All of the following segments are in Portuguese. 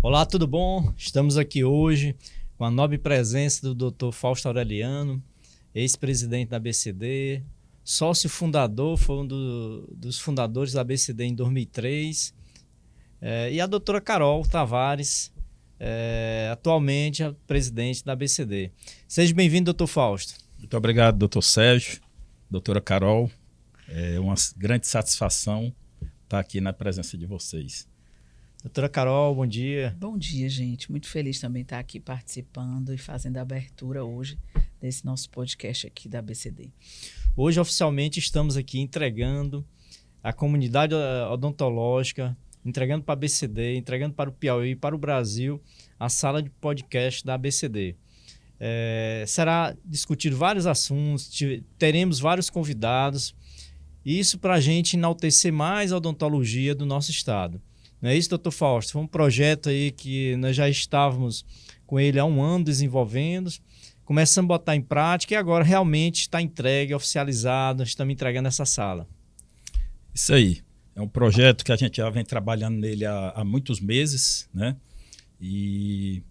Olá, tudo bom? Estamos aqui hoje com a nobre presença do Dr. Fausto Aureliano, ex-presidente da ABCD, sócio fundador, foi dos fundadores da ABCD em 2003, e a doutora Carol Tavares, atualmente a presidente da ABCD. Seja bem-vindo, doutor Fausto. Muito obrigado, doutor Sérgio, doutora Carol. É uma grande satisfação estar aqui na presença de vocês. Doutora Carol, bom dia. Bom dia, gente. Muito feliz também estar aqui participando e fazendo a abertura hoje desse nosso podcast aqui da ABCD. Hoje, oficialmente, estamos aqui entregando a comunidade odontológica, entregando para a ABCD, entregando para o Piauí, para o Brasil, a sala de podcast da ABCD. Será discutido vários assuntos, teremos vários convidados, isso para a gente enaltecer mais a odontologia do nosso estado. Não é isso, doutor Fausto? Foi um projeto aí que nós já estávamos com ele há um ano desenvolvendo, começamos a botar em prática e agora realmente está entregue, oficializado, estamos entregando essa sala. Isso aí. É um projeto que a gente já vem trabalhando nele há muitos meses, né? E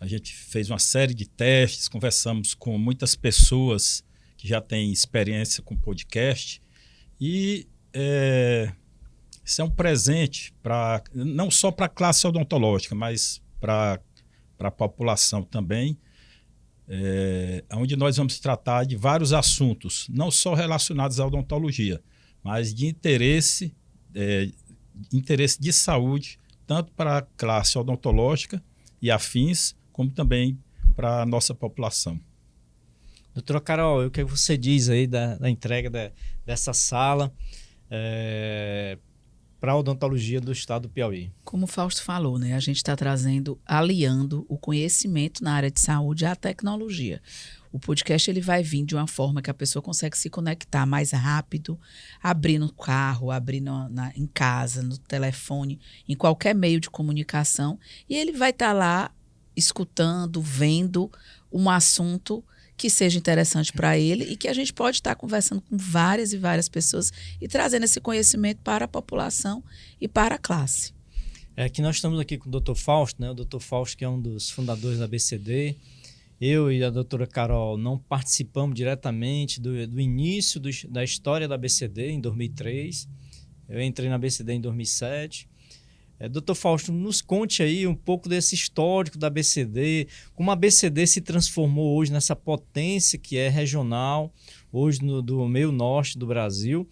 a gente fez uma série de testes, conversamos com muitas pessoas que já têm experiência com podcast e isso é um presente não só para a classe odontológica, mas para a população também, onde nós vamos tratar de vários assuntos, não só relacionados à odontologia, mas de interesse de saúde, tanto para a classe odontológica e afins, como também para a nossa população. Doutora Carol, o que você diz aí da entrega dessa sala para a odontologia do estado do Piauí? Como o Fausto falou, né, a gente está aliando o conhecimento na área de saúde à tecnologia. O podcast ele vai vir de uma forma que a pessoa consegue se conectar mais rápido, abrir no carro, abrir em casa, no telefone, em qualquer meio de comunicação, e ele vai estar lá escutando, vendo um assunto que seja interessante para ele e que a gente pode estar conversando com várias e várias pessoas e trazendo esse conhecimento para a população e para a classe. Que nós estamos aqui com o doutor Fausto, né? O doutor Fausto, que é um dos fundadores da ABCD. Eu e a doutora Carol não participamos diretamente do início da história da ABCD em 2003. Eu entrei na ABCD em 2007. Doutor Fausto, nos conte aí um pouco desse histórico da ABCD, como a ABCD se transformou hoje nessa potência que é regional, hoje do meio norte do Brasil,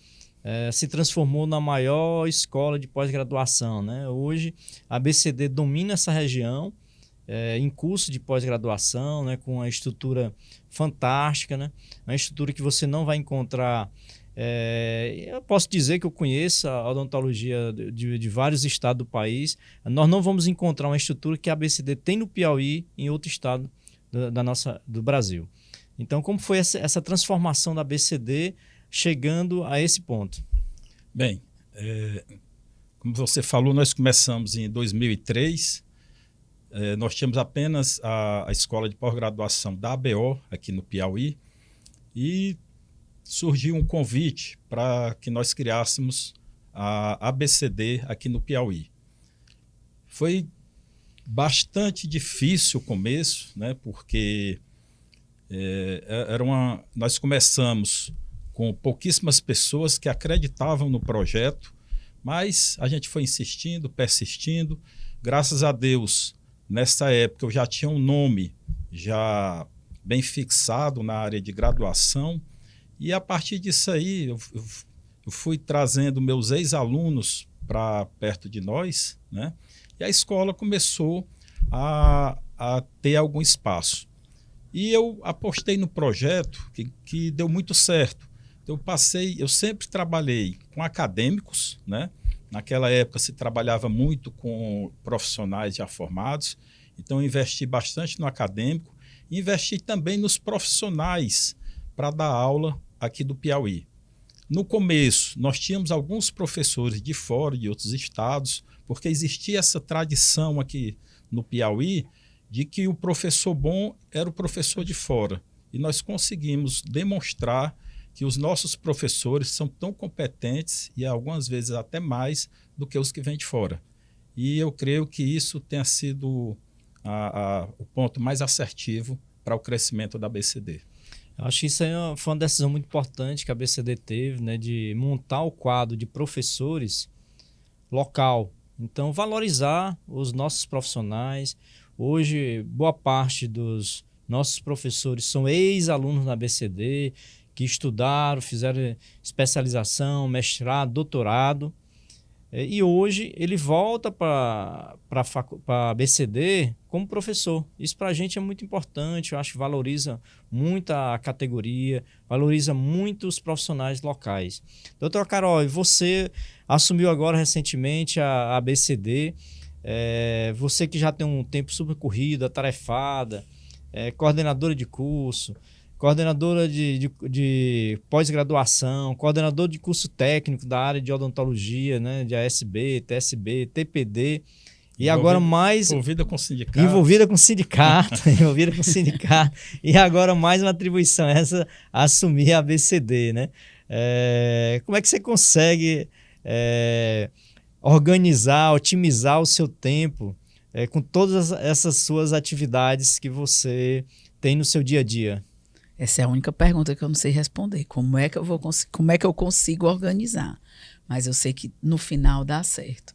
se transformou na maior escola de pós-graduação, né? Hoje a ABCD domina essa região, em curso de pós-graduação, né, com uma estrutura fantástica, né? Uma estrutura que você não vai encontrar. Eu posso dizer que eu conheço a odontologia de vários estados do país. Nós não vamos encontrar uma estrutura que a ABCD tem no Piauí em outro estado do Brasil. Então, como foi essa transformação da ABCD chegando a esse ponto? Bem, como você falou, nós começamos em 2003. Nós tínhamos apenas a escola de pós-graduação da ABO aqui no Piauí e surgiu um convite para que nós criássemos a ABCD aqui no Piauí. Foi bastante difícil o começo, né, porque nós começamos com pouquíssimas pessoas que acreditavam no projeto, mas a gente foi insistindo, persistindo. Graças a Deus, nessa época eu já tinha um nome já bem fixado na área de graduação. E a partir disso aí, eu fui trazendo meus ex-alunos para perto de nós, né? E a escola começou a ter algum espaço. E eu apostei no projeto que deu muito certo. Eu sempre trabalhei com acadêmicos, né? Naquela época se trabalhava muito com profissionais já formados, então eu investi bastante no acadêmico e investi também nos profissionais para dar aula aqui do Piauí. No começo, nós tínhamos alguns professores de fora, de outros estados, porque existia essa tradição aqui no Piauí de que o professor bom era o professor de fora. E nós conseguimos demonstrar que os nossos professores são tão competentes e algumas vezes até mais do que os que vêm de fora. e eu creio que isso tenha sido o ponto mais assertivo para o crescimento da ABCD. Eu acho que isso aí foi uma decisão muito importante que a ABCD teve, né, de montar o quadro de professores local. Então, valorizar os nossos profissionais. Hoje, boa parte dos nossos professores são ex-alunos da ABCD, que estudaram, fizeram especialização, mestrado, doutorado. E hoje ele volta para a ABCD como professor. Isso para a gente é muito importante, eu acho que valoriza muito a categoria, valoriza muito os profissionais locais. Doutora Carol, você assumiu agora recentemente a ABCD, você que já tem um tempo super corrido, atarefada, coordenadora de curso, coordenadora de pós-graduação, coordenador de curso técnico da área de odontologia, né, de ASB, TSB, TPD, e agora mais... Envolvida com sindicato. Envolvida com sindicato, e agora mais uma atribuição, essa, assumir a ABCD, né? Como é que você consegue organizar, otimizar o seu tempo com todas essas suas atividades que você tem no seu dia a dia? Essa é a única pergunta que eu não sei responder. Como é que eu consigo organizar? Mas eu sei que no final dá certo.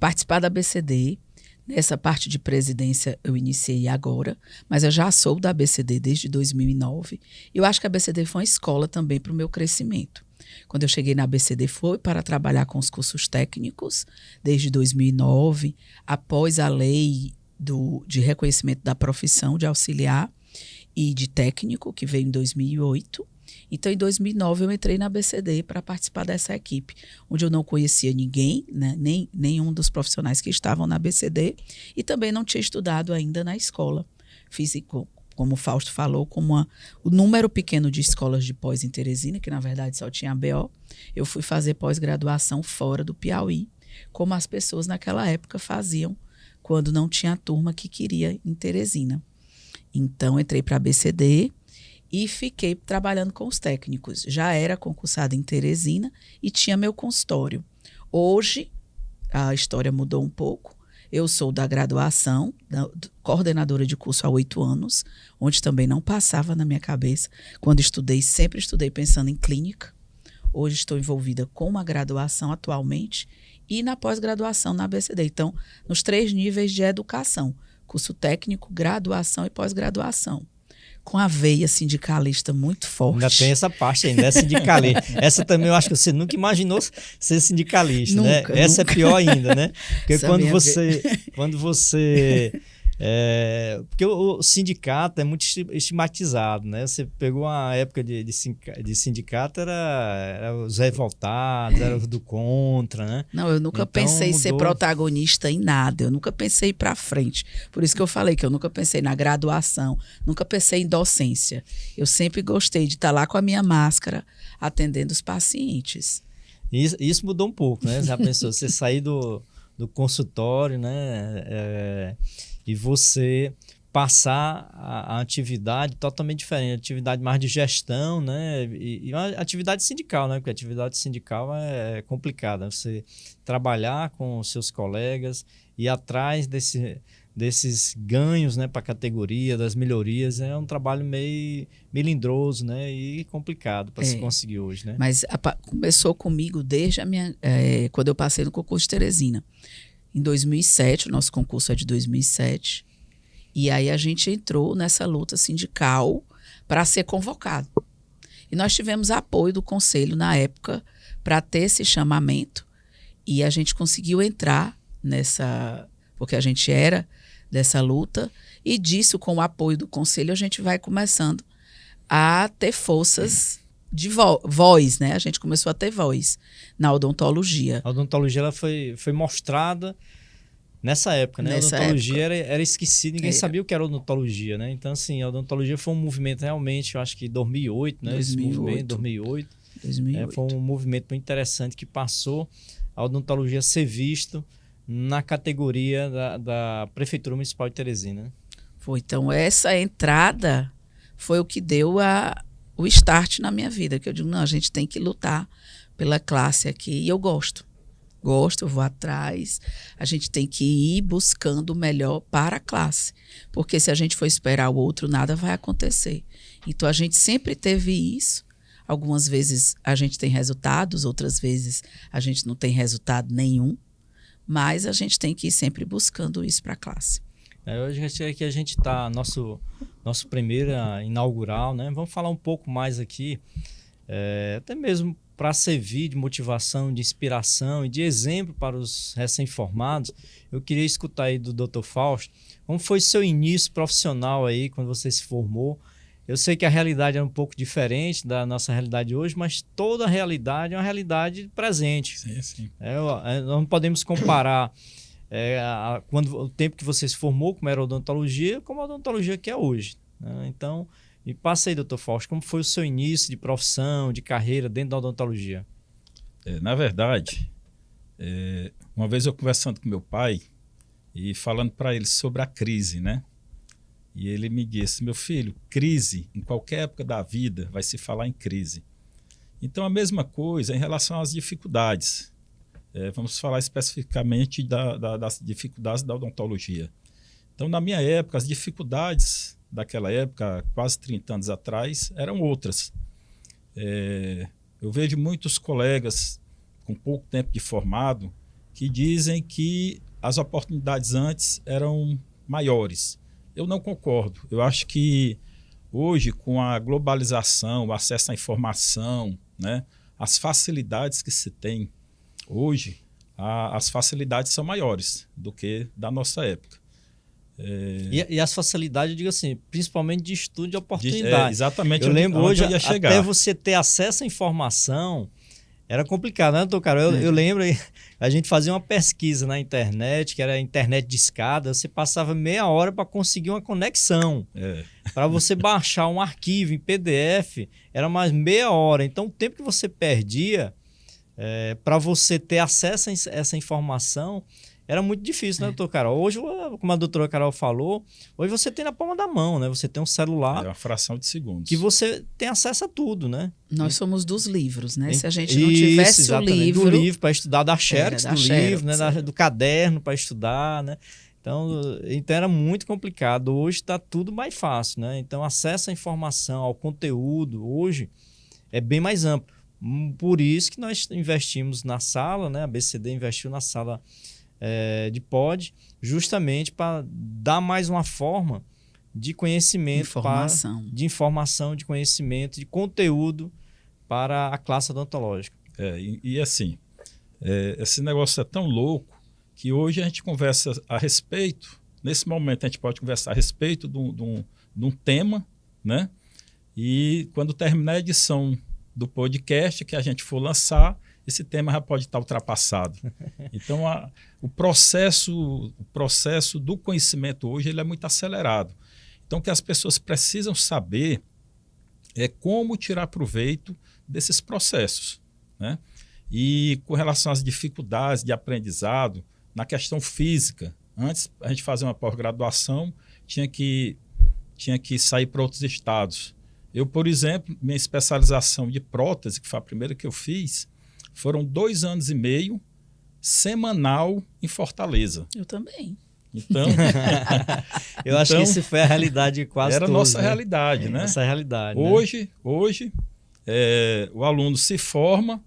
Participar da ABCD, nessa parte de presidência eu iniciei agora, mas eu já sou da ABCD desde 2009. Eu acho que a ABCD foi uma escola também para o meu crescimento. Quando eu cheguei na ABCD foi para trabalhar com os cursos técnicos, desde 2009, após a lei de reconhecimento da profissão de auxiliar e de técnico, que veio em 2008. Então, em 2009, eu entrei na ABCD para participar dessa equipe, onde eu não conhecia ninguém, né, nenhum dos profissionais que estavam na ABCD, e também não tinha estudado ainda na escola. Fiz, como o Fausto falou, o número pequeno de escolas de pós em Teresina, que na verdade só tinha a BO, eu fui fazer pós-graduação fora do Piauí, como as pessoas naquela época faziam, quando não tinha a turma que queria em Teresina. Então, entrei para a ABCD e fiquei trabalhando com os técnicos. Já era concursada em Teresina e tinha meu consultório. Hoje, a história mudou um pouco. Eu sou da graduação, coordenadora de curso há 8 anos, onde também não passava na minha cabeça. Quando estudei, sempre estudei pensando em clínica. Hoje estou envolvida com uma graduação atualmente e na pós-graduação na ABCD. Então, nos 3 níveis de educação. Curso técnico, graduação e pós-graduação. Com a veia sindicalista muito forte. Ainda tem essa parte ainda, é sindicalista. Essa também eu acho que você nunca imaginou ser sindicalista, nunca, né? Essa nunca. é pior ainda, né? Porque Essa quando você porque o sindicato é muito estigmatizado, né? Você pegou uma época de sindicato, era os revoltados, era os do contra, né? Não, eu nunca pensei em ser protagonista em nada, eu nunca pensei para frente. Por isso que eu falei que eu nunca pensei na graduação, nunca pensei em docência. Eu sempre gostei de estar lá com a minha máscara, atendendo os pacientes. Isso mudou um pouco, né? Já pensou, você sair do consultório, né? E você passar a atividade totalmente diferente, atividade mais de gestão, né? E uma atividade sindical, né? Porque a atividade sindical é complicada. Você trabalhar com os seus colegas e atrás desses ganhos, né, para a categoria, das melhorias, é um trabalho meio melindroso, né? E complicado para se conseguir hoje, né? Mas começou comigo desde quando eu passei no concurso de Teresina. Em 2007, o nosso concurso é de 2007, e aí a gente entrou nessa luta sindical para ser convocado. E nós tivemos apoio do conselho na época para ter esse chamamento, e a gente conseguiu entrar porque a gente era dessa luta, e disso, com o apoio do conselho, a gente vai começando a ter forças de voz, né? A gente começou a ter voz na odontologia. A odontologia ela foi mostrada nessa época, né? Nessa a odontologia era esquecida, ninguém sabia o que era odontologia, né? Então, assim, a odontologia foi um movimento realmente, eu acho que 2008, né? 2008. Esse movimento, 2008. Foi um movimento muito interessante que passou a odontologia a ser visto na categoria da Prefeitura Municipal de Teresina. Foi, então, essa entrada foi o que deu o start na minha vida, que eu digo, não, a gente tem que lutar pela classe aqui, e eu gosto gosto, eu vou atrás. A gente tem que ir buscando o melhor para a classe. Porque se a gente for esperar o outro, nada vai acontecer. Então, a gente sempre teve isso. Algumas vezes a gente tem resultados, outras vezes a gente não tem resultado nenhum. Mas a gente tem que ir sempre buscando isso para a classe. Hoje aqui a gente está, nosso primeiro inaugural, né? Vamos falar um pouco mais aqui, até mesmo para servir de motivação, de inspiração e de exemplo para os recém-formados. Eu queria escutar aí do Dr. Fausto, como foi seu início profissional aí, quando você se formou? Eu sei que a realidade é um pouco diferente da nossa realidade hoje, mas toda a realidade é uma realidade presente. Sim, sim. Nós não podemos comparar o tempo que você se formou, como era a odontologia, como a odontologia que é hoje, né? Então, me passa aí, doutor Fausto, como foi o seu início de profissão, de carreira dentro da odontologia? Na verdade, uma vez eu conversando com meu pai e falando para ele sobre a crise, né? E ele me disse: meu filho, crise, em qualquer época da vida, vai se falar em crise. Então, a mesma coisa em relação às dificuldades. Vamos falar especificamente das dificuldades da odontologia. Então, na minha época, as dificuldades daquela época, quase 30 anos atrás, eram outras. Eu vejo muitos colegas com pouco tempo de formado que dizem que as oportunidades antes eram maiores. Eu não concordo. Eu acho que hoje, com a globalização, o acesso à informação, né, as facilidades que se tem hoje, as facilidades são maiores do que da nossa época. E as facilidades, eu digo assim, principalmente de estudo de oportunidade. Exatamente. Eu lembro hoje, eu ia chegar. Até você ter acesso à informação, era complicado, né, doutor Carol? Eu lembro, a gente fazia uma pesquisa na internet, que era a internet de escada, você passava meia hora para conseguir uma conexão. Para você baixar um arquivo em PDF, era mais meia hora. Então, o tempo que você perdia para você ter acesso a essa informação era muito difícil, né, doutor Carol? Hoje, como a doutora Carol falou, hoje você tem na palma da mão, né? Você tem um celular. É uma fração de segundos. Que você tem acesso a tudo, né? Nós somos dos livros, né? Se a gente não tivesse o livro... Do livro para estudar, da Xerox, livro, né? Do caderno para estudar, né? Então, era muito complicado. Hoje está tudo mais fácil, né? Então, acesso à informação, ao conteúdo, hoje, é bem mais amplo. Por isso que nós investimos na sala, né? A BCD investiu na sala de pod, justamente para dar mais uma forma de conhecimento, de informação, de conhecimento, de conteúdo para a classe odontológica. E assim, esse negócio é tão louco que hoje a gente conversa a respeito, nesse momento a gente pode conversar a respeito de um tema, né? E quando terminar a edição do podcast que a gente for lançar, esse tema já pode estar ultrapassado. Então, o processo do conhecimento hoje ele é muito acelerado. Então, o que as pessoas precisam saber é como tirar proveito desses processos, né? E com relação às dificuldades de aprendizado, na questão física, antes a gente fazer uma pós-graduação, tinha que sair para outros estados. Eu, por exemplo, minha especialização de prótese, que foi a primeira que eu fiz, foram 2 anos e meio, semanal em Fortaleza. Eu também. Então, eu acho que isso foi a realidade de quase era a todos, nossa realidade, né? Nossa realidade. Hoje o aluno se forma,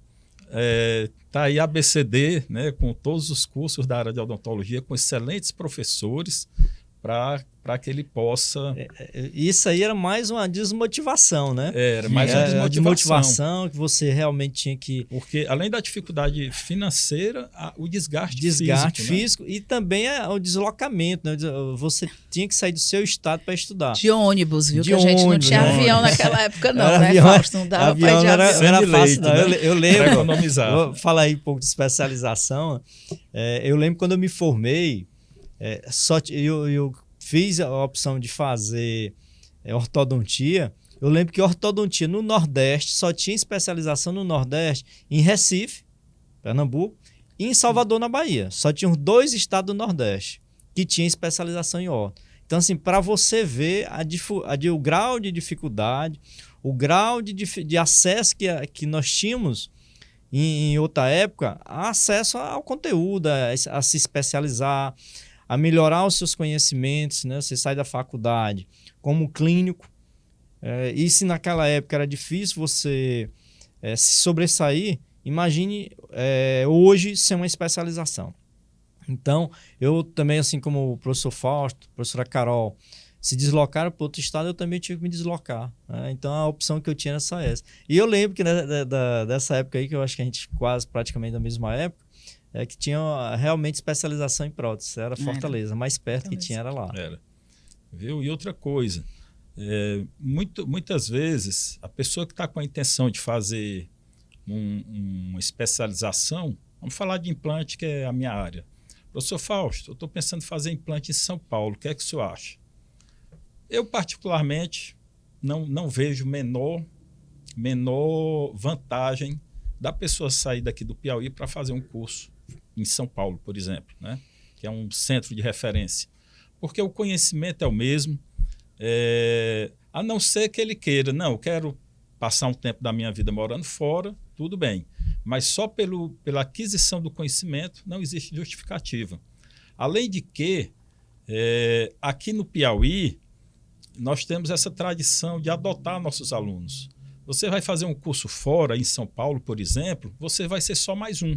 está aí a ABCD, né, com todos os cursos da área de odontologia, com excelentes professores, para que ele possa... Isso aí era mais uma desmotivação, né? Era mais uma desmotivação que você realmente tinha que... Porque além da dificuldade financeira, o desgaste físico, né? E também o deslocamento, né? Você tinha que sair do seu estado para estudar. De ônibus, viu? Que a gente não tinha avião naquela época não, né, Fausto? Não dava para ir de avião. Não era fácil, não. Né? Eu lembro... economizar. Vou falar aí um pouco de especialização. Eu lembro quando eu me formei, eu fiz a opção de fazer ortodontia. Eu lembro que ortodontia no Nordeste só tinha especialização no Nordeste, em Recife, Pernambuco, e em Salvador, na Bahia. Só tinham 2 estados do Nordeste que tinham especialização em orto. Então, assim, para você ver o grau de dificuldade, o grau de acesso que nós tínhamos, em outra época, acesso ao conteúdo, a se especializar, a melhorar os seus conhecimentos, né? Você sai da faculdade como clínico, e se naquela época era difícil você se sobressair, imagine hoje ser uma especialização. Então, eu também, assim como o professor Fausto, a professora Carol, se deslocaram para outro estado, eu também tive que me deslocar. Né? Então, a opção que eu tinha era só essa. E eu lembro que dessa época aí, que eu acho que a gente quase praticamente da mesma época, que tinha realmente especialização em prótese. Era Fortaleza, mais perto que tinha era lá. Era. Viu? E outra coisa, muitas vezes, a pessoa que está com a intenção de fazer uma especialização, vamos falar de implante, que é a minha área. Professor Fausto, eu estou pensando em fazer implante em São Paulo, o que é que o senhor acha? Eu, particularmente, não vejo menor vantagem da pessoa sair daqui do Piauí para fazer um curso em São Paulo, por exemplo, né? Que é um centro de referência. Porque o conhecimento é o mesmo, a não ser que ele queira, não, eu quero passar um tempo da minha vida morando fora, tudo bem. Mas só pela aquisição do conhecimento não existe justificativa. Além de que, aqui no Piauí, nós temos essa tradição de adotar nossos alunos. Você vai fazer um curso fora, em São Paulo, por exemplo, você vai ser só mais um.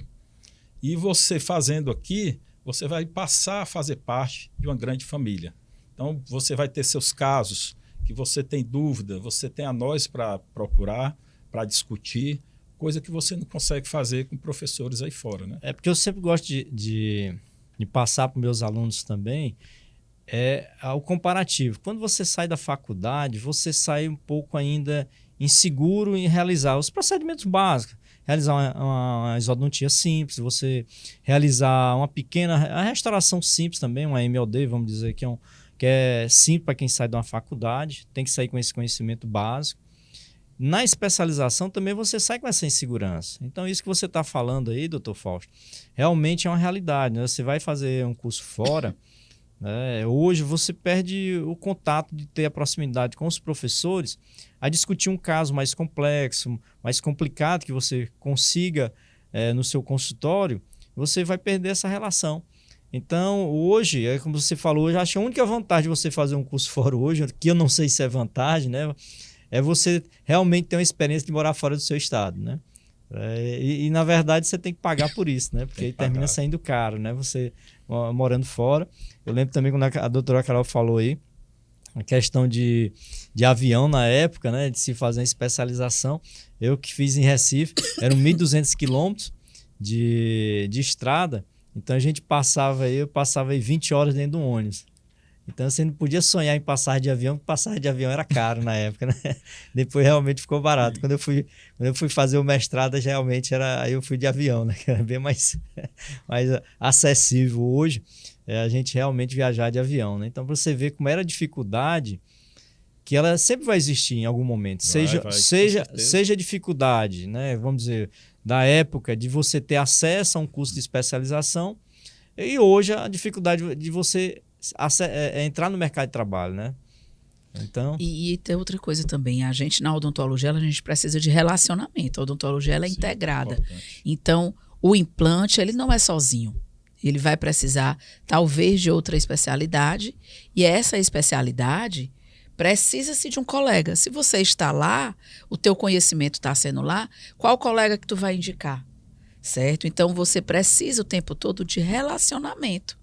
E você fazendo aqui, você vai passar a fazer parte de uma grande família. Então, você vai ter seus casos que você tem dúvida, você tem a nós para procurar, para discutir, coisa que você não consegue fazer com professores aí fora, né? Porque eu sempre gosto de passar para os meus alunos também o comparativo. Quando você sai da faculdade, você sai um pouco ainda inseguro em realizar os procedimentos básicos. Realizar uma isodontia simples, você realizar uma pequena restauração simples também, uma MOD, vamos dizer, que é simples para quem sai de uma faculdade, tem que sair com esse conhecimento básico. Na especialização também você sai com essa insegurança. Então isso que você está falando aí, doutor Fausto, realmente é uma realidade. Né? Você vai fazer um curso fora, hoje você perde o contato de ter a proximidade com os professores a discutir um caso mais complexo, mais complicado que você consiga no seu consultório, você vai perder essa relação. Então, hoje, como você falou, eu acho que a única vantagem de você fazer um curso fora hoje, que eu não sei se é vantagem, né, é você realmente ter uma experiência de morar fora do seu estado, né? E na verdade, você tem que pagar por isso, né? Porque aí termina saindo caro, né? Você morando fora. Eu lembro também quando a doutora Carol falou aí, a questão de avião na época, né? De se fazer uma especialização. Eu que fiz em Recife, eram 1.200 quilômetros de estrada. Então, eu passava aí 20 horas dentro de um ônibus. Então, você não podia sonhar em passagem de avião, porque passagem de avião era caro na época, né? Depois realmente ficou barato. Quando eu fui fazer o mestrado, realmente aí eu fui de avião, né? Que era bem mais acessível hoje, a gente realmente viajar de avião, né? Então, para você ver como era a dificuldade, que ela sempre vai existir em algum momento. Seja dificuldade, né? Vamos dizer, da época de você ter acesso a um curso de especialização, e hoje a dificuldade de você entrar no mercado de trabalho, né? Então... E tem outra coisa também, a gente na odontologia a gente precisa de relacionamento, a odontologia ela é integrada. Importante. Então, o implante ele não é sozinho, ele vai precisar talvez de outra especialidade, e essa especialidade precisa-se de um colega. Se você está lá, o teu conhecimento está sendo lá, qual colega que tu vai indicar? Certo? Então, você precisa o tempo todo de relacionamento.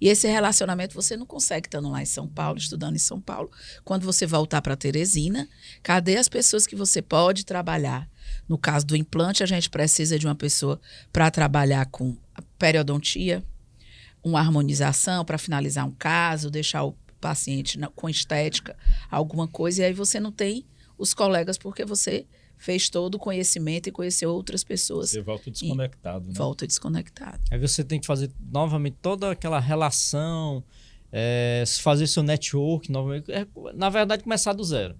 E esse relacionamento você não consegue estando lá em São Paulo, estudando em São Paulo. Quando você voltar para Teresina, cadê as pessoas que você pode trabalhar? No caso do implante, a gente precisa de uma pessoa para trabalhar com a periodontia, uma harmonização para finalizar um caso, deixar o paciente com estética, alguma coisa. E aí você não tem os colegas porque você fez todo o conhecimento e conheceu outras pessoas. Você volta desconectado, né? Volta desconectado. Aí você tem que fazer novamente toda aquela relação, fazer seu network novamente. Na verdade, começar do zero.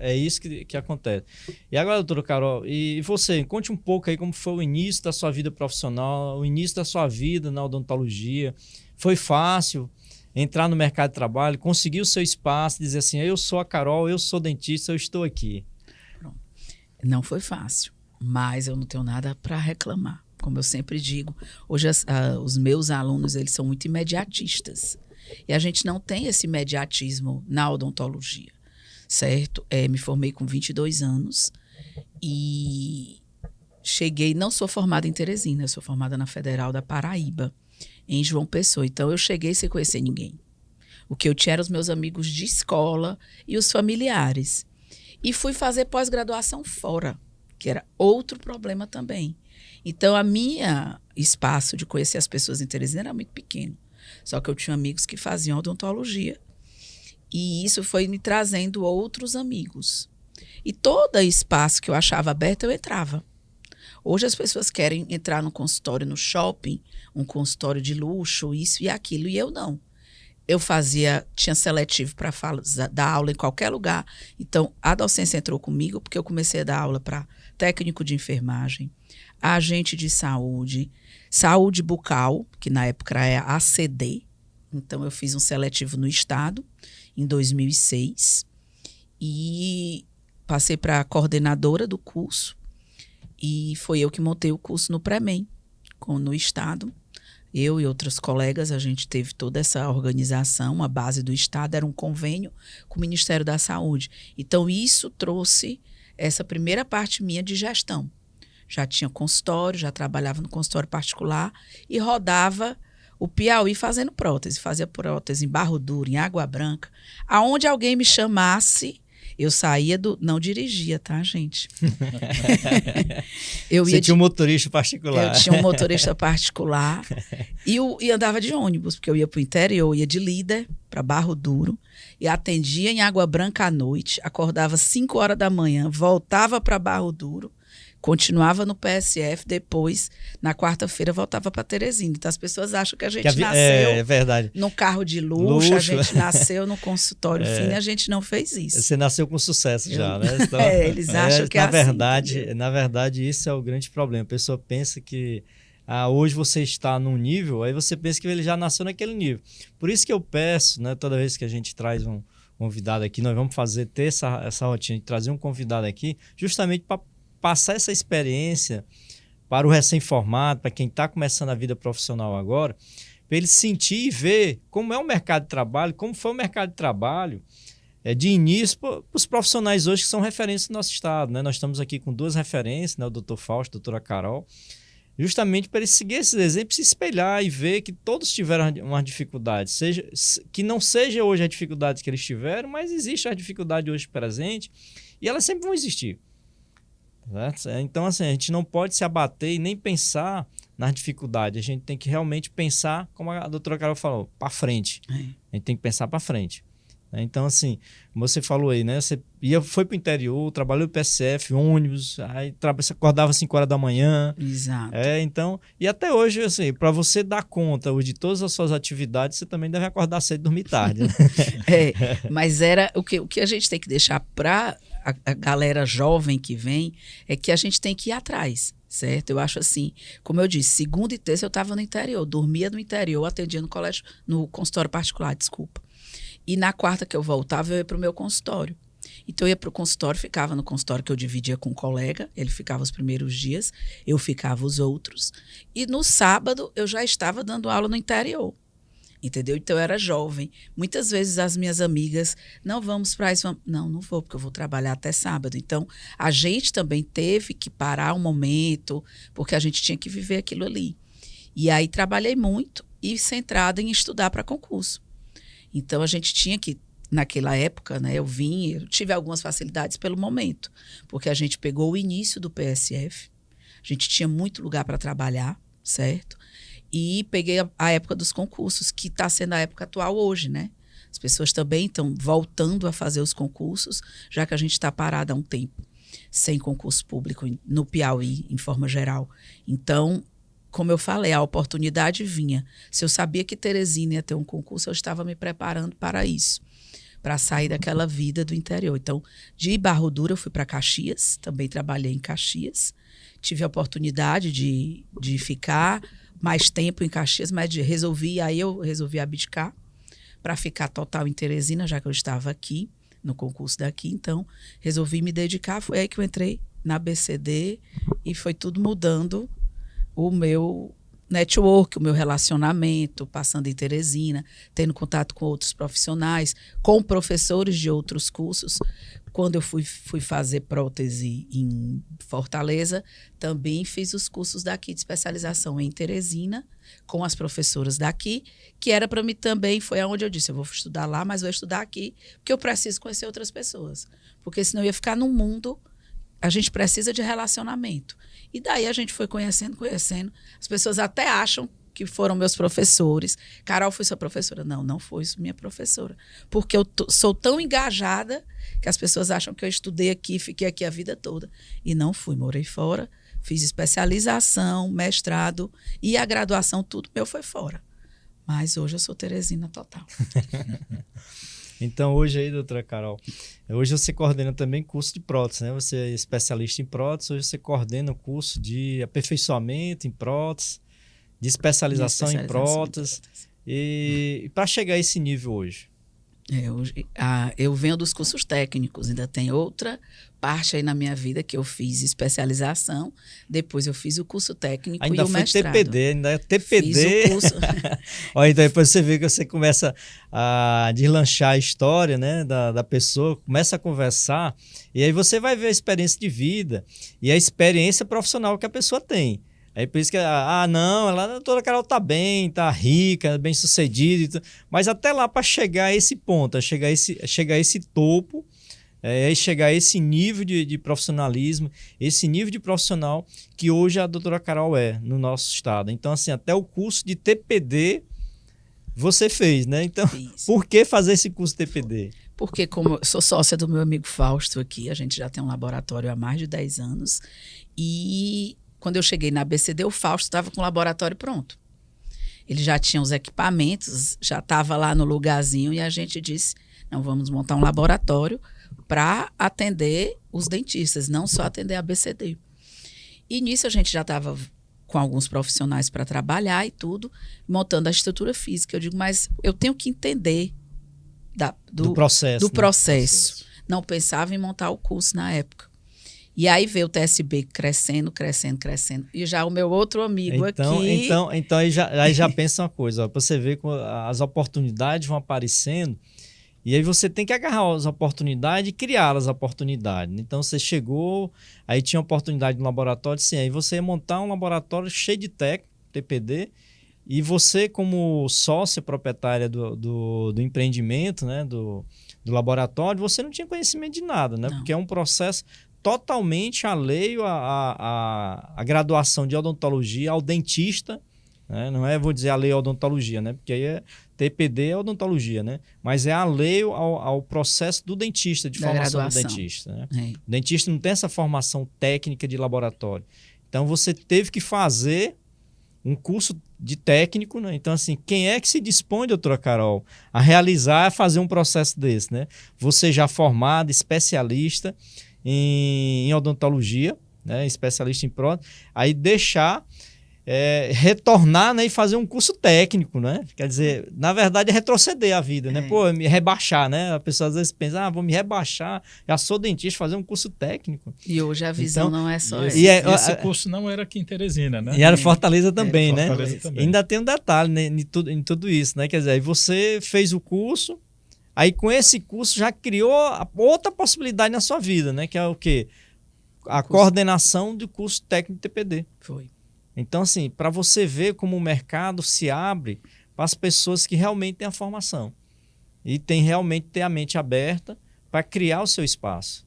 É isso que acontece. E agora, doutora Carol, e você, conte um pouco aí como foi o início da sua vida profissional, o início da sua vida na odontologia. Foi fácil entrar no mercado de trabalho, conseguir o seu espaço, dizer assim, eu sou a Carol, eu sou dentista, eu estou aqui? Não foi fácil. mas eu não tenho nada para reclamar. Como eu sempre digo, hoje os meus alunos, eles são muito imediatistas. E a gente não tem esse imediatismo na odontologia, certo? Me formei com 22 anos e cheguei, não sou formada em Teresina, eu sou formada na Federal da Paraíba, em João Pessoa. Então, eu cheguei sem conhecer ninguém. O que eu tinha eram os meus amigos de escola e os familiares. E fui fazer pós-graduação fora, que era outro problema também. Então, a minha espaço de conhecer as pessoas em Teresina era muito pequeno. Só que eu tinha amigos que faziam odontologia. E isso foi me trazendo outros amigos. E todo espaço que eu achava aberto, eu entrava. Hoje as pessoas querem entrar no consultório no shopping, um consultório de luxo, isso e aquilo, e eu não. Eu tinha seletivo para dar aula em qualquer lugar. Então, a docência entrou comigo porque eu comecei a dar aula para técnico de enfermagem, agente de saúde, saúde bucal, que na época era ACD. Então, eu fiz um seletivo no estado em 2006 e passei para a coordenadora do curso e foi eu que montei o curso no Premem, no estado. Eu e outros colegas, a gente teve toda essa organização, a base do estado era um convênio com o Ministério da Saúde. Então, isso trouxe essa primeira parte minha de gestão. Já tinha consultório, já trabalhava no consultório particular e rodava o Piauí fazendo prótese. Fazia prótese em Barro Duro, em Água Branca. Aonde alguém me chamasse, eu saía não dirigia, tá, gente? Você tinha um motorista particular. Eu tinha um motorista particular e andava de ônibus, porque eu ia para o interior, ia de Líder para Barro Duro e atendia em Água Branca à noite, acordava 5 horas da manhã, voltava para Barro Duro, continuava no PSF, depois, na quarta-feira, voltava para Teresina. Então, as pessoas acham que a gente nasceu verdade. num carro de luxo, a gente nasceu no consultório fino e a gente não fez isso. Você nasceu com sucesso já, né? Então, eles acham que é assim. Na verdade, isso é o grande problema. A pessoa pensa que hoje você está num nível, aí você pensa que ele já nasceu naquele nível. Por isso que eu peço, né, toda vez que a gente traz um convidado aqui, nós vamos ter essa rotina de trazer um convidado aqui, justamente para passar essa experiência para o recém-formado, para quem está começando a vida profissional agora, para ele sentir e ver como é o mercado de trabalho, como foi o mercado de trabalho de início para os profissionais hoje que são referências no nosso estado, né? Nós estamos aqui com 2 referências, né? O Dr. Fausto, a doutora Carol, justamente para ele seguir esses exemplos, se espelhar e ver que todos tiveram uma dificuldade, que não seja hoje a dificuldade que eles tiveram, mas existe a dificuldade hoje presente e elas sempre vão existir. Certo? Então, assim, a gente não pode se abater e nem pensar nas dificuldades. A gente tem que realmente pensar, como a doutora Carol falou, para frente. A gente tem que pensar para frente. Então, assim, como você falou aí, né? Você foi para o interior, trabalhou no PSF, ônibus, aí você acordava às 5 horas da manhã. Exato. Então, e até hoje, assim, para você dar conta hoje de todas as suas atividades, você também deve acordar cedo e dormir tarde. Né? Mas era o que a gente tem que deixar para a galera jovem que vem, é que a gente tem que ir atrás, certo? Eu acho assim, como eu disse, segunda e terça eu estava no interior, dormia no interior, atendia no colégio, no consultório particular, desculpa. E na quarta que eu voltava, eu ia para o meu consultório. Então, eu ia para o consultório, ficava no consultório que eu dividia com um colega, ele ficava os primeiros dias, eu ficava os outros. E no sábado, eu já estava dando aula no interior. Entendeu? Então, eu era jovem. Muitas vezes as minhas amigas, não vamos para isso. Não vou, porque eu vou trabalhar até sábado. Então, a gente também teve que parar um momento, porque a gente tinha que viver aquilo ali. E aí, trabalhei muito e centrada em estudar para concurso. Então, a gente tinha que, naquela época, né, eu tive algumas facilidades pelo momento, porque a gente pegou o início do PSF, a gente tinha muito lugar para trabalhar, certo? E peguei a época dos concursos, que está sendo a época atual hoje, né? As pessoas também estão voltando a fazer os concursos, já que a gente está parado há um tempo, sem concurso público no Piauí, em forma geral. Então, como eu falei, a oportunidade vinha. Se eu sabia que Teresina ia ter um concurso, eu estava me preparando para isso, para sair daquela vida do interior. Então, de Barro Duro, eu fui para Caxias, também trabalhei em Caxias. Tive a oportunidade de ficar mais tempo em Caxias, mas aí eu resolvi abdicar para ficar total em Teresina, já que eu estava aqui, no concurso daqui. Então, resolvi me dedicar. Foi aí que eu entrei na ABCD e foi tudo mudando o meu network, o meu relacionamento, passando em Teresina, tendo contato com outros profissionais, com professores de outros cursos. Quando eu fui fazer prótese em Fortaleza, também fiz os cursos daqui de especialização em Teresina, com as professoras daqui, que era para mim também, foi aonde eu disse, eu vou estudar lá, mas vou estudar aqui, porque eu preciso conhecer outras pessoas. Porque senão eu ia ficar num mundo, a gente precisa de relacionamento. E daí a gente foi conhecendo. As pessoas até acham que foram meus professores. Carol foi sua professora? Não, não foi minha professora. Porque eu sou tão engajada que as pessoas acham que eu estudei aqui, fiquei aqui a vida toda. E não fui, morei fora, fiz especialização, mestrado e a graduação, tudo meu foi fora. Mas hoje eu sou Teresina total. Então, hoje aí, doutora Carol, hoje você coordena também curso de prótese, né? Você é especialista em prótese, hoje você coordena o curso de aperfeiçoamento em prótese, de especialização em prótese. E para chegar a esse nível hoje? Eu venho dos cursos técnicos, ainda tem outra parte aí na minha vida que eu fiz especialização, depois eu fiz o curso técnico ainda e o mestrado. Ainda é TPD. Fiz o curso. Olha, então depois você vê que você começa a deslanchar a história, né, da pessoa, começa a conversar, e aí você vai ver a experiência de vida e a experiência profissional que a pessoa tem. Aí por isso que, não, ela, a doutora Carol tá bem, tá rica, bem sucedida, mas até lá para chegar a esse ponto, chegar a esse topo, chegar a esse nível de profissionalismo, esse nível de profissional que hoje a doutora Carol é no nosso estado. Então, assim, até o curso de TPD você fez, né? Então, por que fazer esse curso de TPD? Porque como eu sou sócia do meu amigo Fausto aqui, a gente já tem um laboratório há mais de 10 anos, e quando eu cheguei na ABCD, o Fausto estava com o laboratório pronto. Ele já tinha os equipamentos, já estava lá no lugarzinho, e a gente disse, não, vamos montar um laboratório para atender os dentistas, não só atender a ABCD. E nisso a gente já estava com alguns profissionais para trabalhar e tudo, montando a estrutura física. Eu digo, mas eu tenho que entender do processo. Não pensava em montar o curso na época. E aí veio o TSB crescendo. E já o meu outro amigo aqui... Então aí já pensa uma coisa, para você ver como as oportunidades vão aparecendo, e aí você tem que agarrar as oportunidades e criar as oportunidades. Então você chegou, aí tinha oportunidade no laboratório, sim, aí você ia montar um laboratório cheio de técnico, TPD, e você como sócia proprietária do empreendimento, né, do laboratório, você não tinha conhecimento de nada, né? Porque é um processo totalmente alheio à graduação de odontologia, ao dentista, né? Não é, vou dizer, alheio à odontologia, né? Porque aí TPD é odontologia, né? Mas é alheio ao processo do dentista, de formação do dentista, né? O dentista não tem essa formação técnica de laboratório. Então, você teve que fazer um curso de técnico, né? Então, assim, quem é que se dispõe, doutora Carol, a realizar, a fazer um processo desse, né? Você já formado, especialista em odontologia, né, especialista em prótese, aí retornar, né, e fazer um curso técnico, né? Quer dizer, na verdade é retroceder a vida, né? Pô, me rebaixar, né? A pessoa às vezes pensa, vou me rebaixar, já sou dentista, fazer um curso técnico. E hoje a visão não é só esse. Esse curso não era aqui em Teresina, né? E era Fortaleza também, né? Fortaleza também. Ainda tem um detalhe, né, em tudo isso, né? Quer dizer, aí você fez o curso, aí com esse curso já criou outra possibilidade na sua vida, né? Que é o quê? A coordenação do curso técnico de TPD. Foi. Então, assim, para você ver como o mercado se abre para as pessoas que realmente têm a formação e tem realmente ter a mente aberta para criar o seu espaço.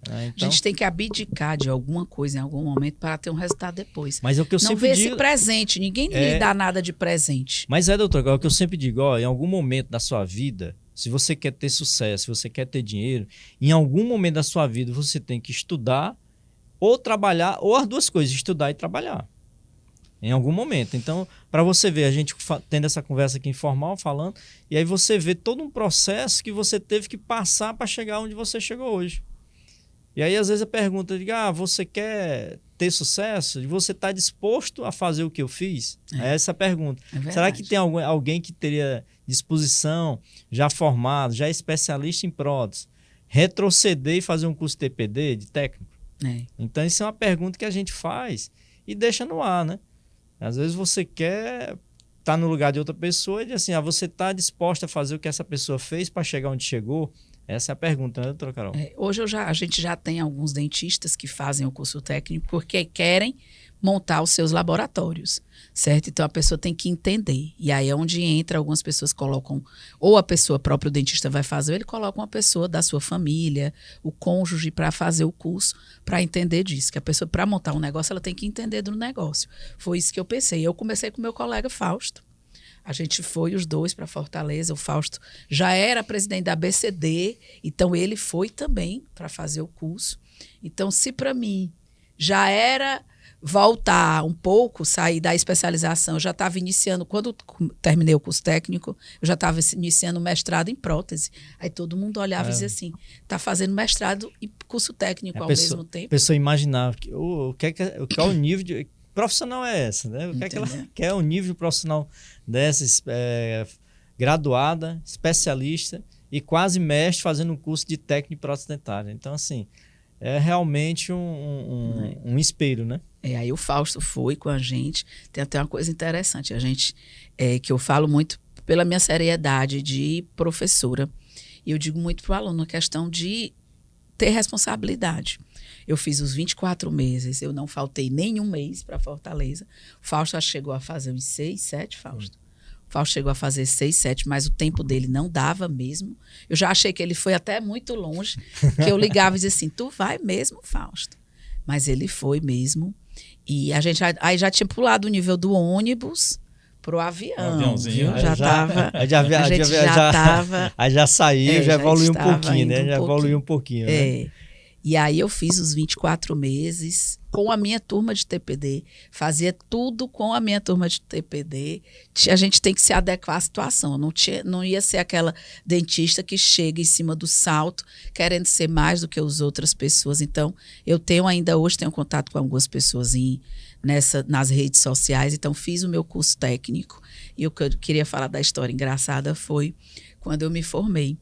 Então, a gente tem que abdicar de alguma coisa em algum momento para ter um resultado depois. Mas é o que eu não sempre vê digo, esse presente, ninguém lhe dá nada de presente. Mas doutor, é o que eu sempre digo, em algum momento da sua vida, se você quer ter sucesso, se você quer ter dinheiro, em algum momento da sua vida você tem que estudar ou trabalhar, ou as duas coisas, estudar e trabalhar. Em algum momento. Então, para você ver, a gente tendo essa conversa aqui informal, falando, e aí você vê todo um processo que você teve que passar para chegar onde você chegou hoje. E aí, às vezes, a pergunta é, você quer ter sucesso? E você está disposto a fazer o que eu fiz? É essa a pergunta. Será que tem alguém que teria disposição, já formado, já especialista em prótese, retroceder e fazer um curso TPD de técnico? É. Então, isso é uma pergunta que a gente faz e deixa no ar, né? Às vezes você quer estar no lugar de outra pessoa e diz assim, você está disposta a fazer o que essa pessoa fez para chegar onde chegou? Essa é a pergunta, né, doutora Carol? Hoje a gente já tem alguns dentistas que fazem o curso técnico porque querem montar os seus laboratórios, certo? Então a pessoa tem que entender. E aí é onde entra, algumas pessoas colocam, ou a pessoa própria, o dentista vai fazer, ou ele coloca uma pessoa da sua família, o cônjuge, para fazer o curso, para entender disso. Que a pessoa, para montar um negócio, ela tem que entender do negócio. Foi isso que eu pensei. Eu comecei com meu colega Fausto. A gente foi os dois para Fortaleza. O Fausto já era presidente da ABCD, então ele foi também para fazer o curso. Então, se para mim já era voltar um pouco, sair da especialização, eu já estava iniciando, quando terminei o curso técnico, eu já estava iniciando mestrado em prótese. Aí todo mundo olhava e dizia assim, está fazendo mestrado e curso técnico ao mesmo tempo. A pessoa imaginava qual o nível de profissional é essa, né? O que é que ela quer, o nível profissional dessa, graduada, especialista e quase mestre fazendo um curso de técnico de prótese dentária. Então, assim, é realmente um espelho, né? Aí o Fausto foi com a gente. Tem até uma coisa interessante, a gente, que eu falo muito pela minha seriedade de professora. E eu digo muito para o aluno a questão de ter responsabilidade. Eu fiz os 24 meses, eu não faltei nenhum mês para Fortaleza. O Fausto já chegou a fazer uns 6, 7, Fausto. O Fausto chegou a fazer 6, 7, mas o tempo dele não dava mesmo. Eu já achei que ele foi até muito longe, que eu ligava e dizia assim, tu vai mesmo, Fausto? Mas ele foi mesmo. E a gente aí já tinha pulado o nível do ônibus pro avião. Aviãozinho. Já estava. A gente já estava. Aí já saiu, já evoluiu um pouquinho, né? Já evoluiu um pouquinho. Né? E aí eu fiz os 24 meses com a minha turma de TPD, fazia tudo com a minha turma de TPD. A gente tem que se adequar à situação. Não ia ser aquela dentista que chega em cima do salto querendo ser mais do que as outras pessoas. Então, eu ainda hoje tenho contato com algumas pessoas nas redes sociais, então fiz o meu curso técnico. E o que eu queria falar da história engraçada foi quando eu me formei.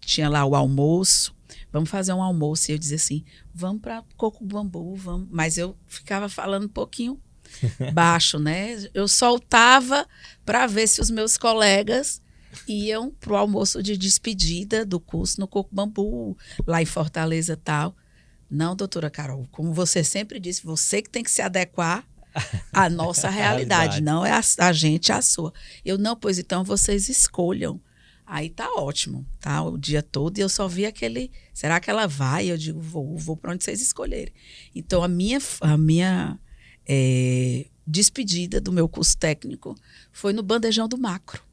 Tinha lá o almoço, vamos fazer um almoço, e eu dizia assim, vamos para Coco Bambu, vamos. Mas eu ficava falando um pouquinho baixo, né? Eu soltava para ver se os meus colegas iam para o almoço de despedida do curso no Coco Bambu, lá em Fortaleza e tal. Não, doutora Carol, como você sempre disse, você que tem que se adequar à nossa realidade, não é a gente, a sua. Eu não, pois então vocês escolham. Aí tá ótimo, tá? O dia todo. E eu só vi será que ela vai? Eu digo, vou para onde vocês escolherem. Então, a minha despedida do meu curso técnico foi no Bandejão do Macro.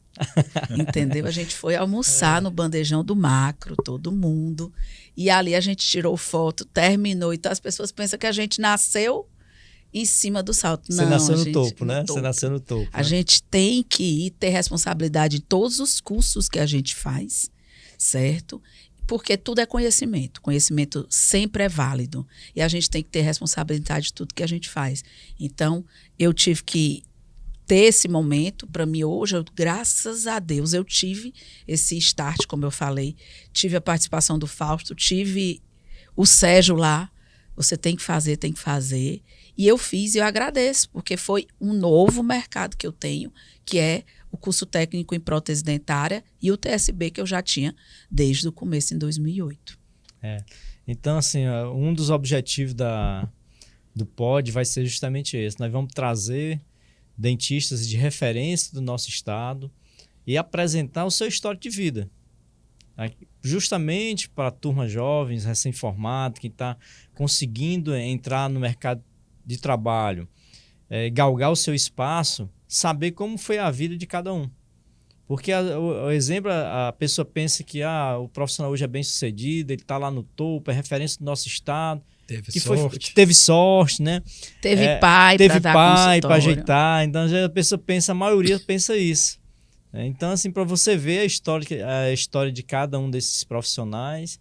Entendeu? A gente foi almoçar no Bandejão do Macro, todo mundo. E ali a gente tirou foto, terminou. Então, as pessoas pensam que a gente nasceu em cima do salto. Você nasceu no topo, né? Você nasceu no topo. A gente tem que ter responsabilidade em todos os cursos que a gente faz, certo? Porque tudo é conhecimento. Conhecimento sempre é válido. E a gente tem que ter responsabilidade de tudo que a gente faz. Então, eu tive que ter esse momento. Para mim, hoje, graças a Deus, eu tive esse start, como eu falei. Tive a participação do Fausto, tive o Sérgio lá. Você tem que fazer, tem que fazer. E eu fiz e eu agradeço, porque foi um novo mercado que eu tenho, que é o curso técnico em prótese dentária e o TSB que eu já tinha desde o começo, em 2008. Então, assim, um dos objetivos do POD vai ser justamente esse. Nós vamos trazer dentistas de referência do nosso estado e apresentar o seu histórico de vida. Justamente para turmas jovens, recém-formados, que está conseguindo entrar no mercado de trabalho, galgar o seu espaço, saber como foi a vida de cada um. Porque o exemplo, a pessoa pensa que o profissional hoje é bem sucedido, ele está lá no topo, é referência do nosso estado. Teve sorte, né? Teve pai para ajeitar. Então a pessoa pensa, a maioria pensa isso. Então, assim, para você ver a história de cada um desses profissionais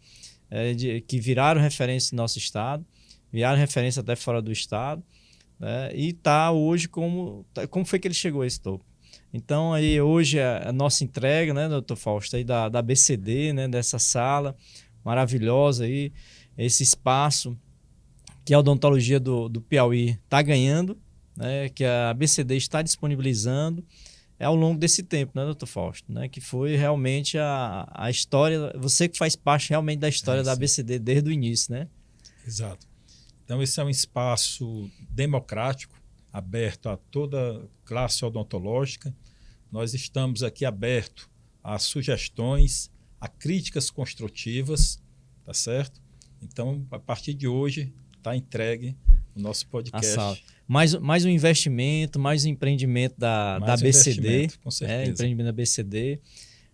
que viraram referência no nosso estado, viraram referência até fora do estado, né? E está hoje como foi que ele chegou a esse topo. Então, aí hoje a nossa entrega, né, doutor Fausto, aí da ABCD, né, dessa sala maravilhosa aí, esse espaço que a odontologia do Piauí está ganhando, né, que a ABCD está disponibilizando ao longo desse tempo, né, doutor Fausto? Né, que foi realmente a história, você que faz parte realmente da história da ABCD desde o início, né? Exato. Então, esse é um espaço democrático, aberto a toda classe odontológica. Nós estamos aqui abertos a sugestões, a críticas construtivas, tá certo? Então, a partir de hoje, está entregue o nosso podcast. Mais um investimento, mais um empreendimento da ABCD. Com certeza. Empreendimento da ABCD.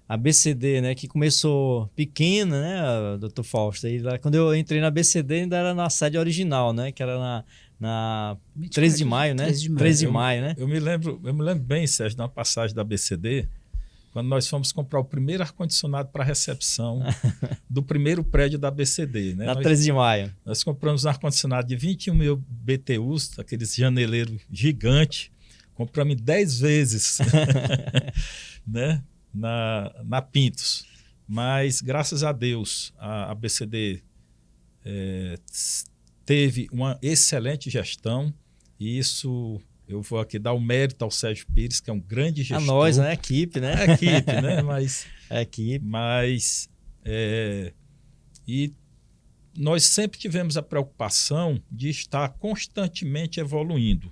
A ABCD, né, que começou pequena, né, doutor Fausto? Aí, lá, quando eu entrei na ABCD, ainda era na sede original, né, que era na 13 de maio, né? 13 de maio, né? Eu me lembro bem, Sérgio, de uma passagem da ABCD, quando nós fomos comprar o primeiro ar-condicionado para recepção do primeiro prédio da ABCD. Né? Na 13 de maio. Nós compramos um ar-condicionado de 21 mil BTUs, aqueles janeleiros gigantes, compramos 10 vezes né? na Pintos. Mas, graças a Deus, a ABCD teve uma excelente gestão e isso... Eu vou aqui dar o mérito ao Sérgio Pires, que é um grande gestor. A nós, né? A equipe, né? A equipe, né? Mas, a equipe. Mas, e nós sempre tivemos a preocupação de estar constantemente evoluindo.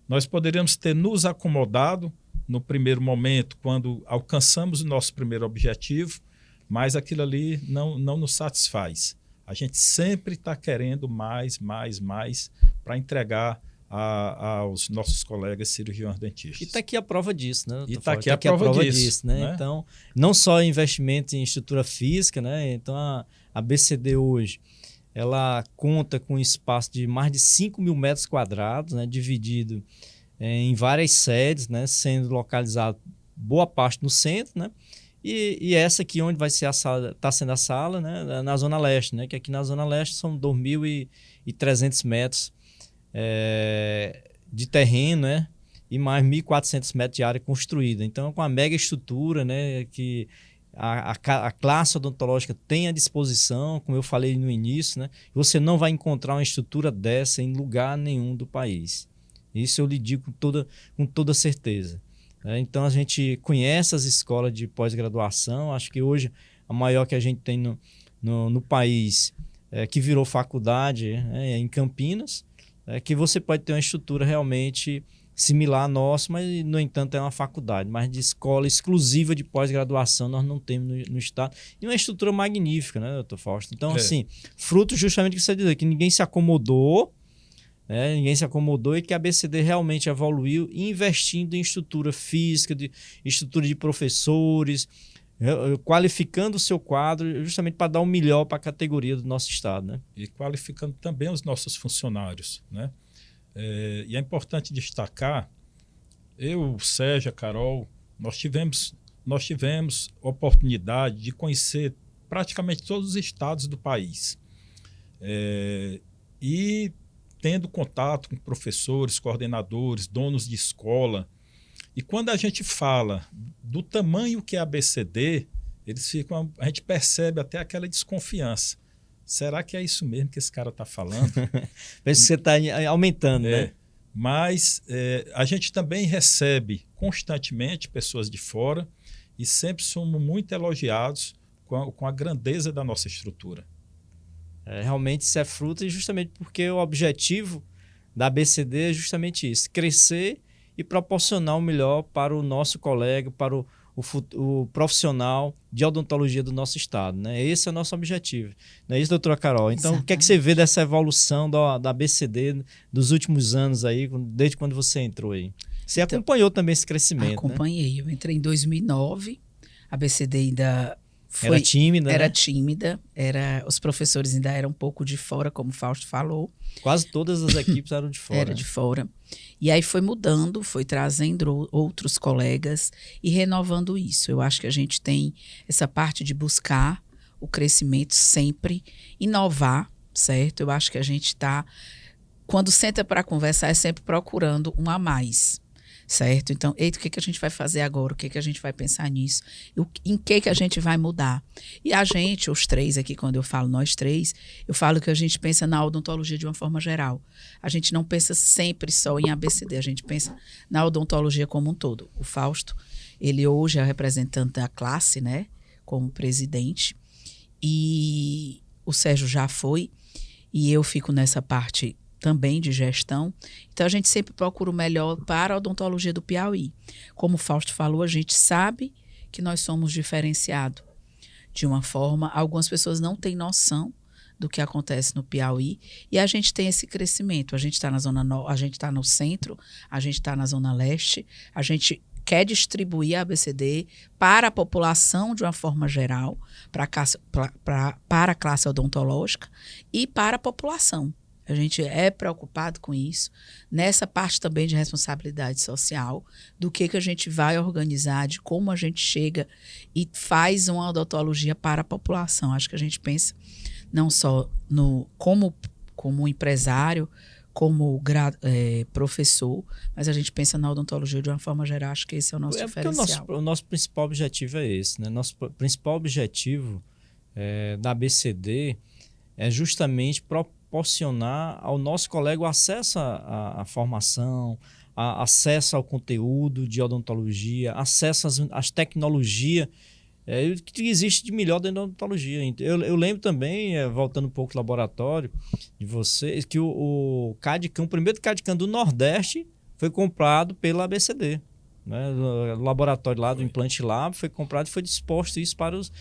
Nós poderíamos ter nos acomodado no primeiro momento, quando alcançamos o nosso primeiro objetivo, mas aquilo ali não nos satisfaz. A gente sempre está querendo mais para entregar aos nossos colegas cirurgiões dentistas. E está aqui a prova disso, né? E está aqui a prova disso, né? Então, não só investimento em estrutura física, né? Então, a ABCD hoje, ela conta com um espaço de mais de 5 mil metros quadrados, né? Dividido em várias sedes, né? Sendo localizado boa parte no centro, né? E essa aqui onde vai ser a sala, está sendo a sala, né? Na Zona Leste, né? Que aqui na Zona Leste são 2.300 metros de terreno, né? E mais 1.400 metros de área construída. Então, com a mega estrutura, né? Que a classe odontológica tem à disposição, como eu falei no início, né? Você não vai encontrar uma estrutura dessa em lugar nenhum do país. Isso eu lhe digo com toda certeza. Então, a gente conhece as escolas de pós-graduação. Acho que hoje a maior que a gente tem no país, que virou faculdade, em Campinas, que você pode ter uma estrutura realmente similar à nossa, mas, no entanto, é uma faculdade. Mas de escola exclusiva de pós-graduação nós não temos no estado. E uma estrutura magnífica, né, doutor Fausto? Então, assim, fruto justamente do que você diz, que ninguém se acomodou, e que a ABCD realmente evoluiu investindo em estrutura física, estrutura de professores, qualificando o seu quadro justamente para dar o melhor para a categoria do nosso estado, né? E qualificando também os nossos funcionários, né? E é importante destacar, eu, o Sérgio, a Carol, nós tivemos oportunidade de conhecer praticamente todos os estados do país. E tendo contato com professores, coordenadores, donos de escola. E quando a gente fala do tamanho que é a ABCD, a gente percebe até aquela desconfiança. Será que é isso mesmo que esse cara está falando? Parece que você está aumentando, né? Mas a gente também recebe constantemente pessoas de fora e sempre somos muito elogiados com a grandeza da nossa estrutura. Realmente isso é fruto justamente porque o objetivo da ABCD é justamente isso, crescer e proporcionar o melhor para o nosso colega, para o profissional de odontologia do nosso estado, né? Esse é o nosso objetivo. Não é isso, doutora Carol? Então, exatamente. O que é que você vê dessa evolução da ABCD dos últimos anos aí, desde quando você entrou aí? Você acompanhou também esse crescimento, Acompanhei. Né? Eu entrei em 2009, a ABCD ainda... Era tímida, Era né? tímida, os professores ainda eram um pouco de fora, como o Fausto falou. Quase todas as equipes eram de fora. Era de fora. E aí foi mudando, foi trazendo outros colegas e renovando isso. Eu acho que a gente tem essa parte de buscar o crescimento sempre, inovar, certo? Eu acho que a gente está, quando senta para conversar, é sempre procurando um a mais. certo? Então, eita, o que a gente vai fazer agora? O que a gente vai pensar nisso? Em que a gente vai mudar? E a gente, os três aqui, quando eu falo nós três, eu falo que a gente pensa na odontologia de uma forma geral. A gente não pensa sempre só em ABCD, a gente pensa na odontologia como um todo. O Fausto, ele hoje é representante da classe, né, como presidente, e o Sérgio já foi, e eu fico nessa parte também de gestão. Então, a gente sempre procura o melhor para a odontologia do Piauí. Como o Fausto falou, a gente sabe que nós somos diferenciados de uma forma. Algumas pessoas não têm noção do que acontece no Piauí e a gente tem esse crescimento. A gente está na zona a gente está no centro, a gente está na zona leste, a gente quer distribuir a ABCD para a população de uma forma geral, para a classe odontológica e para a população. A gente é preocupado com isso, nessa parte também de responsabilidade social, do que a gente vai organizar, de como a gente chega e faz uma odontologia para a população. Acho que a gente pensa não só como empresário, como professor, mas a gente pensa na odontologia de uma forma geral. Acho que esse é o nosso diferencial. O nosso principal objetivo é esse, né? Nosso principal objetivo da ABCD é justamente proporcionar ao nosso colega o acesso à formação, acesso ao conteúdo de odontologia, acesso às tecnologias que existe de melhor dentro da odontologia. Eu lembro também, voltando um pouco ao laboratório de vocês, que o CAD-CAM, o primeiro CAD-CAM do Nordeste foi comprado pela ABCD. Né? O laboratório lá do Implante Lab foi comprado e foi disposto isso para os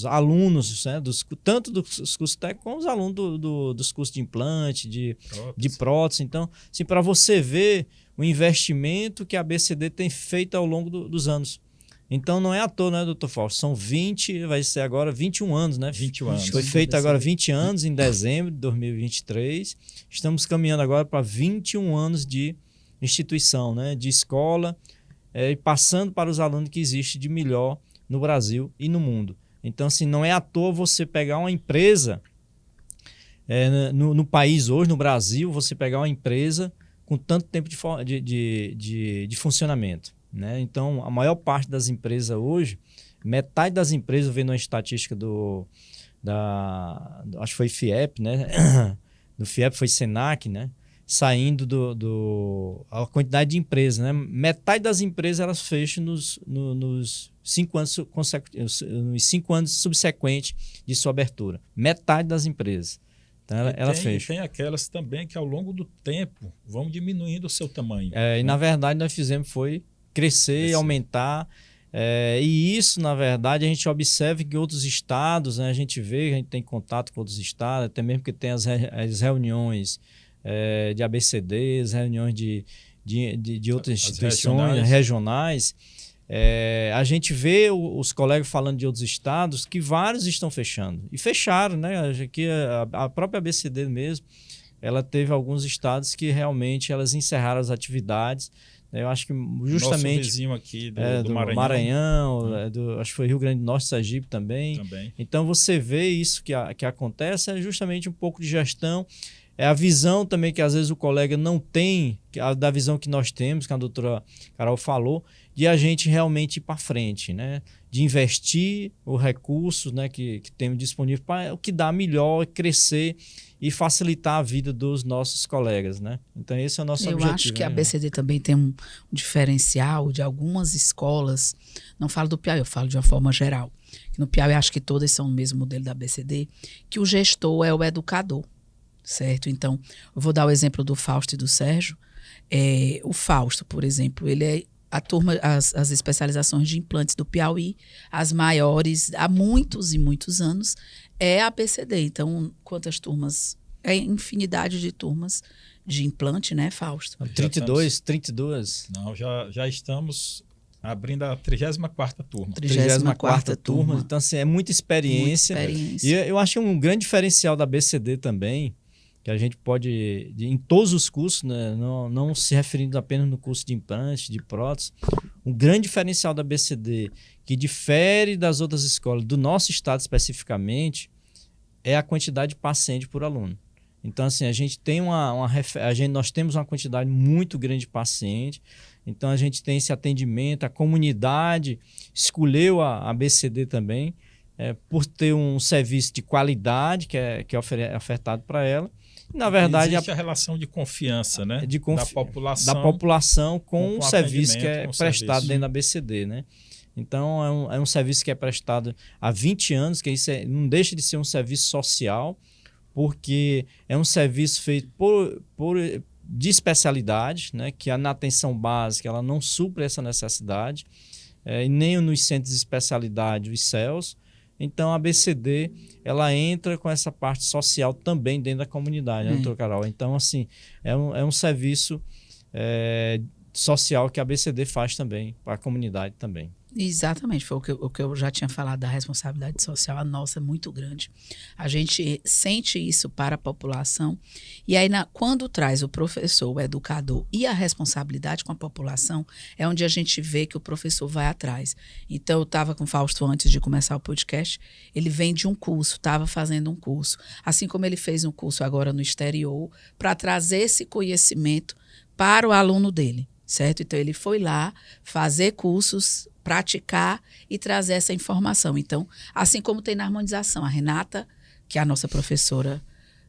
alunos, né? Tanto dos cursos técnicos como os alunos dos cursos de implante, de prótese. Então, assim, para você ver o investimento que a ABCD tem feito ao longo dos anos. Então, não é à toa, né, doutor Fausto? São 20, vai ser agora 21 anos, né? 21 anos. Foi feito agora 20 anos, em dezembro de 2023. Estamos caminhando agora para 21 anos de instituição, né? De escola, e passando para os alunos que existe de melhor no Brasil e no mundo. Então, assim, não é à toa você pegar uma empresa, no país hoje, no Brasil, você pegar uma empresa com tanto tempo de funcionamento. Né? Então, a maior parte das empresas hoje, metade das empresas, vendo uma estatística acho que foi FIEP, né? Do FIEP foi Senac, né? Saindo a quantidade de empresas, né? Metade das empresas elas fecham nos 5 anos nos 5 anos subsequentes de sua abertura. Metade das empresas. Então ela fecha. Tem aquelas também que ao longo do tempo vão diminuindo o seu tamanho. E na verdade nós fizemos foi crescer, aumentar. E isso, na verdade, a gente observa que em outros estados, né, a gente tem contato com outros estados, até mesmo que tem as reuniões de ABCDs, reuniões de outras instituições regionais. A gente vê os colegas falando de outros estados que vários estão fechando. E fecharam, né? Aqui a própria ABCD mesmo, ela teve alguns estados que realmente elas encerraram as atividades. Eu acho que justamente... Nosso vizinho aqui do Maranhão, acho que foi Rio Grande do Norte, Sergipe também. Então, você vê isso que acontece, é justamente um pouco de gestão. É a visão também que às vezes o colega não tem, da visão que nós temos, que a doutora Carol falou, de a gente realmente ir para frente, né? De investir o recurso, né, que temos disponível para o que dá melhor, crescer e facilitar a vida dos nossos colegas, né? Então esse é o nosso objetivo. Eu acho que a ABCD também tem um diferencial de algumas escolas, não falo do Piauí, eu falo de uma forma geral. No Piauí acho que todas são o mesmo modelo da ABCD, que o gestor é o educador, certo? Então, eu vou dar o exemplo do Fausto e do Sérgio. O Fausto, por exemplo, ele é a turma, as especializações de implantes do Piauí, as maiores há muitos e muitos anos, é a ABCD. Então, quantas turmas? Infinidade de turmas de implante, né, Fausto? 32. Não, já estamos abrindo a 34ª turma. 34ª turma. Então, assim, é muita experiência. E eu acho que um grande diferencial da ABCD também, que a gente pode, em todos os cursos, né, não se referindo apenas no curso de implante, de prótese, um grande diferencial da ABCD, que difere das outras escolas, do nosso estado especificamente, é a quantidade de paciente por aluno. Então, assim, a gente tem nós temos uma quantidade muito grande de pacientes, então a gente tem esse atendimento, a comunidade escolheu a ABCD também, por ter um serviço de qualidade que é ofertado para ela. Na verdade, existe a relação de confiança, né? Da população com o serviço que é prestado dentro da ABCD, né? Então, é um serviço que é prestado há 20 anos, que isso não deixa de ser um serviço social, porque é um serviço feito de especialidade, né? Que na atenção básica ela não supre essa necessidade, e nem nos centros de especialidade, os CELS. Então, a ABCD, ela entra com essa parte social também dentro da comunidade, né, doutora Carol? Então, assim, é um serviço social que a ABCD faz também, para a comunidade também. Exatamente, foi o que eu já tinha falado da responsabilidade social, a nossa é muito grande. A gente sente isso para a população e aí quando traz o professor, o educador e a responsabilidade com a população, é onde a gente vê que o professor vai atrás. Então eu estava com o Fausto antes de começar o podcast, ele vem de um curso, estava fazendo um curso, assim como ele fez um curso agora no exterior, para trazer esse conhecimento para o aluno dele, certo? Então ele foi lá fazer cursos, praticar e trazer essa informação. Então, assim como tem na harmonização, a Renata, que é a nossa professora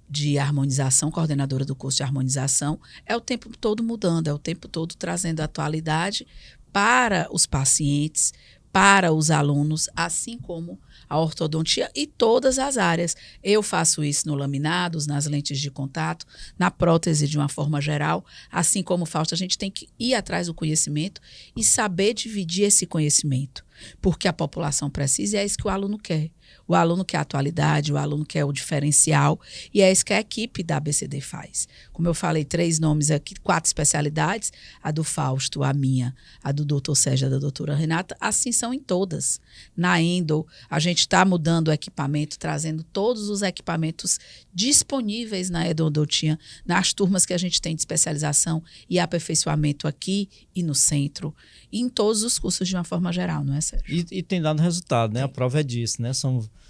de harmonização, coordenadora do curso de harmonização, é o tempo todo mudando, é o tempo todo trazendo atualidade para os pacientes, para os alunos, assim como a ortodontia e todas as áreas. Eu faço isso no laminados, nas lentes de contato, na prótese de uma forma geral. Assim como o Fausto, a gente tem que ir atrás do conhecimento e saber dividir esse conhecimento, porque a população precisa e é isso que o aluno quer. O aluno quer a atualidade, o aluno quer o diferencial e é isso que a equipe da ABCD faz. Como eu falei, 3 nomes aqui, 4 especialidades, a do Fausto, a minha, a do doutor Sérgio, a da doutora Renata, assim são em todas. Na Endo, a gente está mudando o equipamento, trazendo todos os equipamentos disponíveis na endodontia, nas turmas que a gente tem de especialização e aperfeiçoamento aqui e no centro, e em todos os cursos de uma forma geral, não é, Sérgio? E tem dado resultado, né? A prova é disso, né?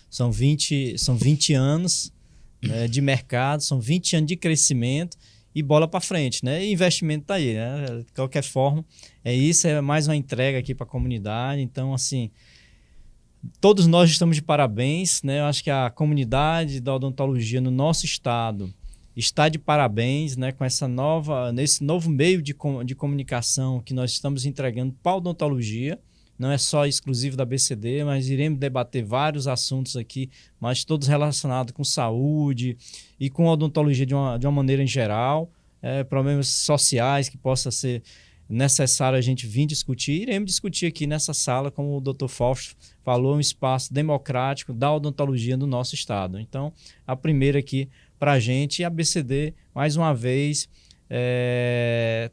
São 20 anos, né, de mercado, são 20 anos de crescimento e bola para frente, né? E investimento está aí, né? De qualquer forma, é mais uma entrega aqui para a comunidade. Então, assim, todos nós estamos de parabéns, né? Eu acho que a comunidade da odontologia no nosso estado está de parabéns, né? Com nesse novo meio de comunicação que nós estamos entregando para a odontologia. Não é só exclusivo da ABCD, mas iremos debater vários assuntos aqui, mas todos relacionados com saúde e com odontologia de uma maneira em geral, problemas sociais que possa ser necessário a gente vir discutir. Iremos discutir aqui nessa sala, como o Dr. Fausto falou, um espaço democrático da odontologia do nosso estado. Então, a primeira aqui para a gente, e a ABCD, mais uma vez,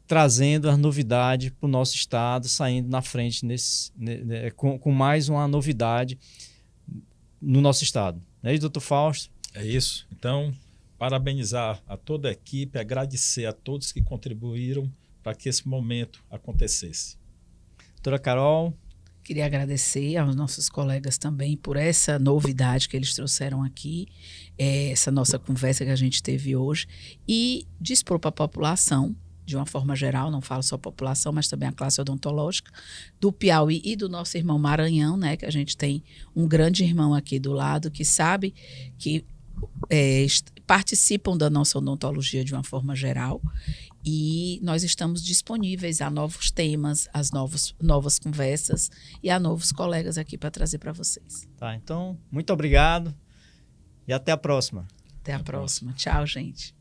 trazendo as novidades para o nosso estado, saindo na frente com mais uma novidade no nosso estado. Não é isso, doutor Fausto? É isso. Então, parabenizar a toda a equipe, agradecer a todos que contribuíram para que esse momento acontecesse. Doutora Carol? Queria agradecer aos nossos colegas também por essa novidade que eles trouxeram aqui, essa nossa conversa que a gente teve hoje, e dispor para a população, de uma forma geral, não falo só população, mas também a classe odontológica, do Piauí e do nosso irmão Maranhão, né, que a gente tem um grande irmão aqui do lado que sabe que participam da nossa odontologia de uma forma geral. E nós estamos disponíveis a novos temas, a novas conversas e a novos colegas aqui para trazer para vocês. Tá, então, muito obrigado e até a próxima. Até a próxima. Tchau, gente.